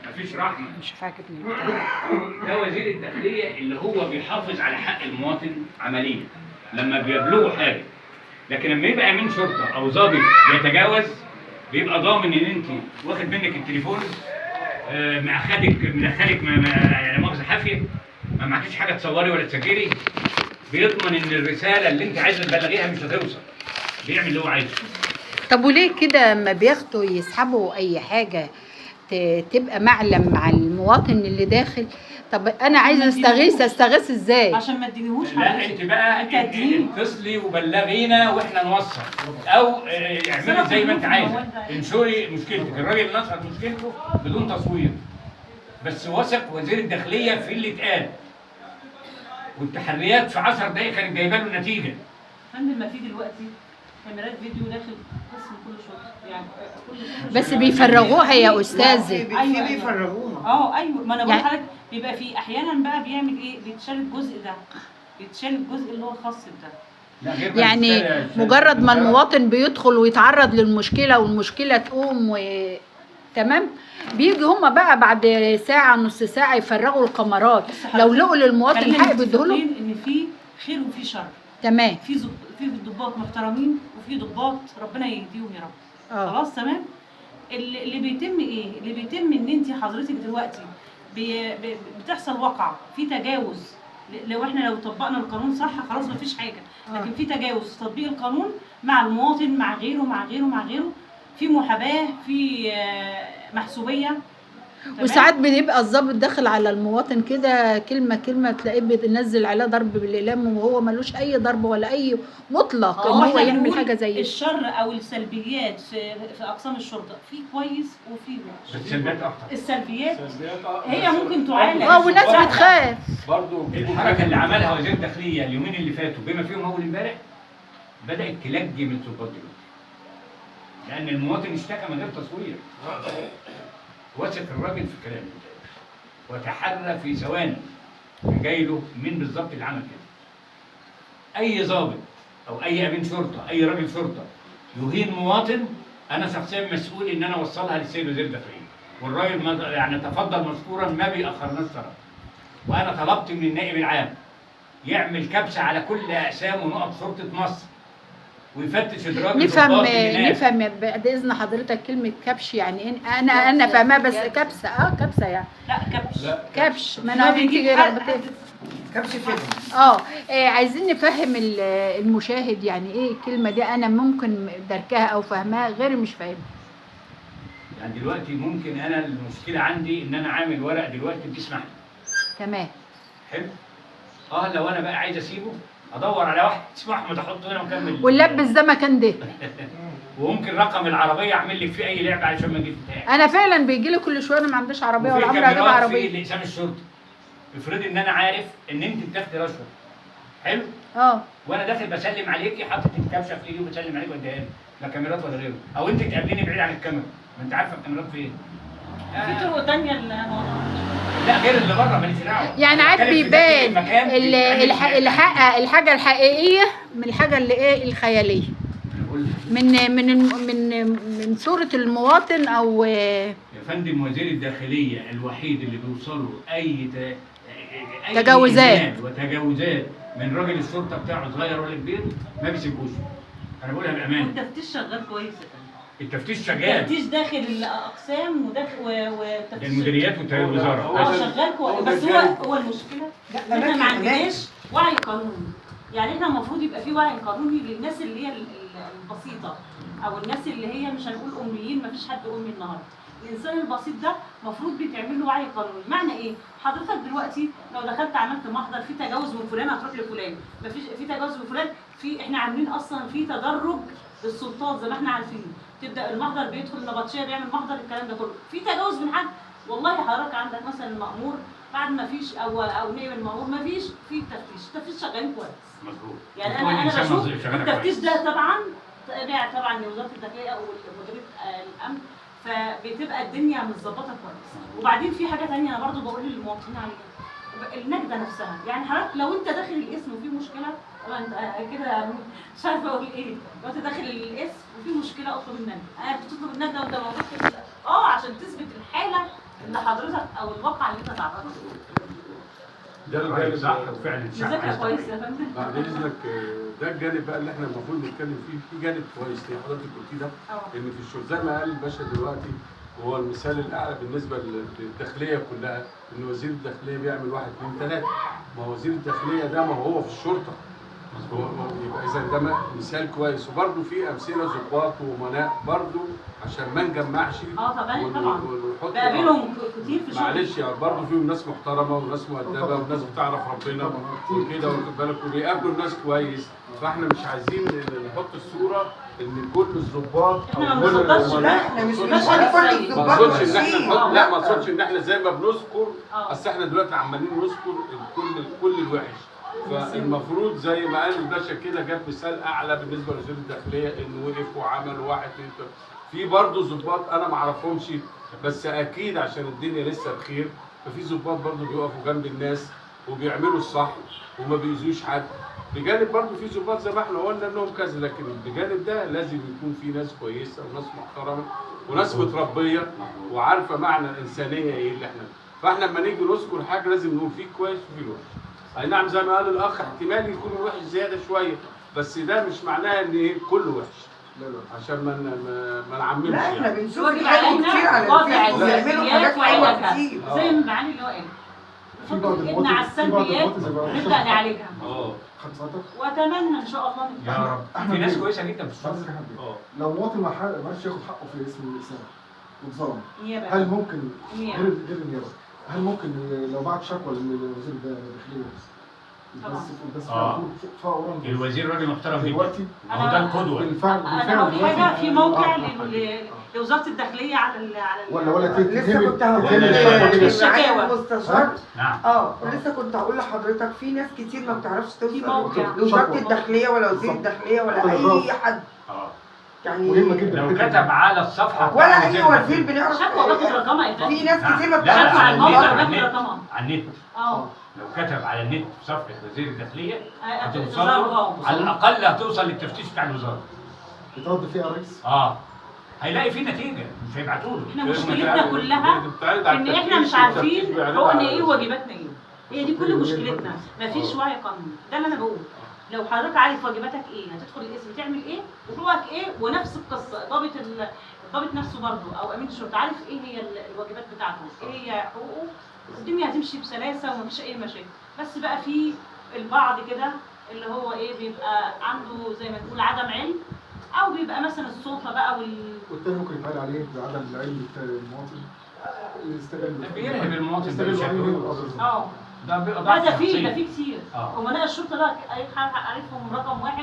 مفيش رحمه. مش عاجبني. ده وزير الداخليه اللي هو بيحافظ على حق المواطن عمليا لما بيبلغه حاجه، لكن لما يبقى امين شرطه او ضابط بيتجاوز بيبقى ضامن ان انت واخد منك التليفون، مدخلك لا مؤاخذه حافيه، ما معكيش حاجه تصوري ولا تسجلي، بيضمن ان الرساله اللي انت عايزه تبلغيها مش هتوصل، بيعمل اللي هو عايزه. طب وليه كده اما بياخدوا يسحبوا اي حاجه تبقى معلم مع المواطن اللي داخل؟ طب انا عايزه استغيث ازاي؟ عشان ما تدينيهوش. لا انت بقى اتصلي وبلغينا واحنا نوصل، او اعملي زي ما انت عايزه، انشري مشكلتك. الراجل نشر مشكلته بدون تصوير، بس وثق وزير الداخليه في اللي اتقال، والتحريات في 10 دقائق كانت جايبه له النتيجه. فندم ما في دلوقتي كاميرات فيديو داخل قسم كل شرطه، يعني بس بيفرغوها يا استاذه. ايوه بيفرغوها. ايوه، ما انا بقول لحضرتك بيبقى في احيانا بقى بيعمل ايه، بيتشال الجزء ده، بيتشال الجزء اللي هو الخاص بده. يعني مجرد ما المواطن بيدخل ويتعرض للمشكله والمشكله تقوم تمام، بيجي هما بقى بعد ساعه نص ساعه يفرغوا الكاميرات، لو لقوا للمواطن حق بيديهوله. ان في خير وفي شر. تمام. في ضباط محترمين وفي ضباط ربنا يهديهم يا رب. خلاص تمام. اللي بيتم ايه؟ اللي بيتم ان انت حضرتك دلوقتي بتحصل وقعه في تجاوز. لو طبقنا القانون صح خلاص مفيش حاجه، لكن في تجاوز في تطبيق القانون مع المواطن، مع غيره، في محاباه، في محسوبيه. وساعات بيبقى الضابط داخل على المواطن كده كلمه تلاقيه بينزل عليه ضرب بالاقلام وهو ملوش اي ضرب ولا اي مطلق ان هو يعمل حاجه زي الشر او السلبيات في اقسام الشرطه، في كويس وفي وحش. السلبيات اكتر. السلبيات هي ممكن تعالج. والناس بتخاف برضه. الحركه اللي عملها وزير الداخليه اليومين اللي فاتوا بما فيهم اول امبارح بدات تلجم من الضباط دلوقتي، لان المواطن اشتكى من غير تصوير. وثق الراجل في كلامه وتحرى في ثواني جاي له مين بالظبط اللي عمل كده. اي ضابط او اي امين شرطه، اي راجل شرطه يهين مواطن، انا شخصيا مسؤول ان انا اوصلها للسيد وزير الداخليه، والراجل يعني تفضل مشكورا ما بيأخرناش شرف. وانا طلبت من النائب العام يعمل كبسه على كل اقسام ونقط شرطه مصر ويفتش ادراج نفهم بعد اذن حضرتك كلمه كبش يعني ايه. انا فاهمها بس كبسه كبسه يعني. لا كبش ما انا بيجي رغبتين كبش فين. عايزين نفهم المشاهد يعني ايه الكلمه دي. انا ممكن دركها او فاهمها غير مش فاهمها. يعني دلوقتي ممكن انا المشكله عندي ان انا عامل ورق دلوقتي بتسمح لي. تمام. حلو. لو انا بقى عايز اسيبه ادور على واحد اسمه احمد احطه هنا واكمل. ونلبس ده مكان ده. وممكن رقم العربيه اعمل لك فيه اي لعبه علشان ما اجيش بتاعي. انا فعلا بيجي لي كل شويه انا ما عنديش عربيه ولا عمري اجيب عربيه. في اقسام الشرطه افرضي ان انا عارف ان انت بتاخدي رشوه. حلو. وانا داخل بسلم عليكي حاطط الكبشه في ايدي وبسلم عليك واديها لك، لا كاميرات ولا غيره، او انت تقابليني بعيد عن الكاميرا ما انت عارفه الكاميرات فين. في طرق ثانيه لا غير اللي بره ماليش دعوه. يعني عاد بيبان الحاجه الحقيقيه من الحاجه اللي ايه الخياليه. من صوره المواطن او يا فندم وزير الداخليه الوحيد اللي بيوصله اي تجاوزات وتجاوزات من راجل الشرطه بتاعه صغير ولا كبير ما بيسيبوش. انا بقولها بامانه. والتفتيش شغال كويس. التفتيش شغال. التفتيش داخل الاقسام وتفتيش المديريات والوزاره. شغال كويس. بس هو المشكله احنا ما عندناش وعي قانوني. يعني احنا المفروض يبقى في وعي قانوني للناس اللي هي البسيطه او الناس اللي هي مش هنقول اميين، ما فيش حد امي النهارده. الانسان البسيط ده المفروض بيتعمل له وعي قانوني. معنى ايه؟ حضرتك دلوقتي لو دخلت عملت محضر في تجاوز من فلان هتروح لفلان، مفيش في تجاوز من فلان، احنا عاملين اصلا في تدرج للسلطات زي ما احنا عارفين. تبدا المحضر بيدخل النبطشيه بيعمل محضر الكلام ده كله، في تجاوز من حد. والله حضرتك عندك مثلا المأمور بعد ما فيش او نائب المأمور ما فيش في التفتيش شغالين كويس. مظبوط. يعني انا بشوف التفتيش ده طبعا تابع طبعا لوزاره الداخليه او مديريه الامن، فبتبقى الدنيا متظبطه كويس. وبعدين في حاجه ثانيه انا برضو بقول للمواطنين عليها، النجده نفسها. يعني حضرتك لو انت داخل القسم وفي مشكله، طبعا انت كده مش عارفه اقول ايه، لو انت داخل القسم وفي مشكله اطلب النجده. بتطلب النجده وانت موجود عشان تثبت الحاله اللي حضرتك او الواقع اللي انت تعرضت له. ده الجانب صح وفعلا مذاكره كويس يا فندم. بعد اذنك ده الجانب بقى اللي احنا المفروض نتكلم فيه. في جانب كويس اللي حضرتك قلتيه ده، ان في الشغل زي ما قال الباشا دلوقتي، هو المثال الاعلى بالنسبه للداخليه كلها، ان وزير الداخليه بيعمل 1 2 3. ما هو وزير الداخليه ده ما هو في الشرطه. يبقى اذا ده مثال كويس. وبرده في امثله ضباط وامناء برده عشان ما نجمعش. طبعا بقابلهم كتير في الشغل. معلش يعني برضه فيهم ناس محترمه وناس مؤدبه وناس بتعرف ربنا وكده، واخد بالك، وبيقابلوا الناس كويس. فاحنا مش عايزين نحط الصوره ان كل الضباط احنا ما بنفضلش. لا احنا مش بنفضلش كل السيء. ما الضباط اقصدش ان احنا وحشين. نحط، لا ما اقصدش ان احنا زي ما بنذكر. اه. اصل احنا دلوقتي عمالين نذكر كل الوحش. فالمفروض زي ما قال الباشا كده، جاب مثال اعلى بالنسبه لوزير الداخليه انه وقف وعمل 1 2 3. في برضه ضباط انا ما اعرفهمش، بس اكيد عشان الدنيا لسه بخير، ففي ضباط برضه بيقفوا جنب الناس وبيعملوا الصح وما بيأذوش حد. بجانب برضه في ضباط زي ما احنا قلنا انهم كذا، لكن بجانب ده لازم يكون في ناس كويسه وناس محترمه وناس متربيه وعارفه معنى الانسانيه ايه اللي احنا. فاحنا لما نيجي نذكر حاجه لازم نقول فيه كويس وفيه الوحش. اي نعم زي ما قال الاخ، احتمال يكون الوحش زياده شويه، بس ده مش معناه ان ايه كله وحش. عشان ما نعممش لا احنا يعني. بنشوف واجب حاجات علينا كتير على وضع الفيسبوك بيعملوا حاجات السلبيات حلوه كتير. زي ما معالي اللي هو قال. نحط ايدنا على السلبيات نبدا نعالجها. واتمنى ان شاء الله يا رب. في ناس كويسه جدا في الشغل. لو مواطن ما عرفش ياخد حقه في اسم الإسلام واتظلم، نيابه. هل ممكن نيابه. غير النيابه، هل ممكن لو بعت شكوى للوزير الداخليه بس فورا الوزير راجل محترم جدا. دلوقتي هو ده القدوه. بالفعل انا بقول حاجه في موقع دلوقتي لوزاره الداخليه على ولا لسه كنت هقول ولا معايا المستشار. نعم. لسه كنت هقول لحضرتك في ناس كتير ما بتعرفش توصل موقع. لوزاره الداخليه ولا وزير الداخليه ولا اي حد. يعني مهمه جدا. لو كتب على الصفحه ولا بتاع اي وزير وزير بنعرف. شكوى باخد رقمها يا في ناس كتير ما لا، بتعرفش شكوى على الموقع على باخد النت. رقمها. على النت. اه. لو كتب على النت في صفحه وزير الداخليه هتوصل هتوصل له، على الاقل هتوصل للتفتيش بتاع الوزاره. بترد فيها يا ريس؟ هيلاقي فيه نتيجه، مش هيبعتوا له. احنا مشكلتنا كلها ان احنا مش عارفين حقوقنا ايه وواجباتنا ايه. هي دي كل مشكلتنا، مفيش وعي قانوني. ده اللي انا بقوله. لو حضرتك عارف واجباتك ايه، هتدخل القسم تعمل ايه، وحقوقك ايه، ونفس القصه الضابط نفسه برضه او امين الشرطه عارف ايه هي الواجبات بتاعته، ايه هي حقوقه. الدنيا هتمشي بسلاسه ومفيش اي مشاكل. بس بقى في البعض كده اللي هو ايه بيبقى عنده زي ما تقول عدم علم، او بيبقى مثلا السلطه بقى والتاني ممكن يتقال عليه بعدم العلم بتاع المواطن، يستغل بيرهب المواطن يستغل بشكل. العلم. اه. ده ده في كتير. امناء الشرطه ده عارفهم رقم واحد.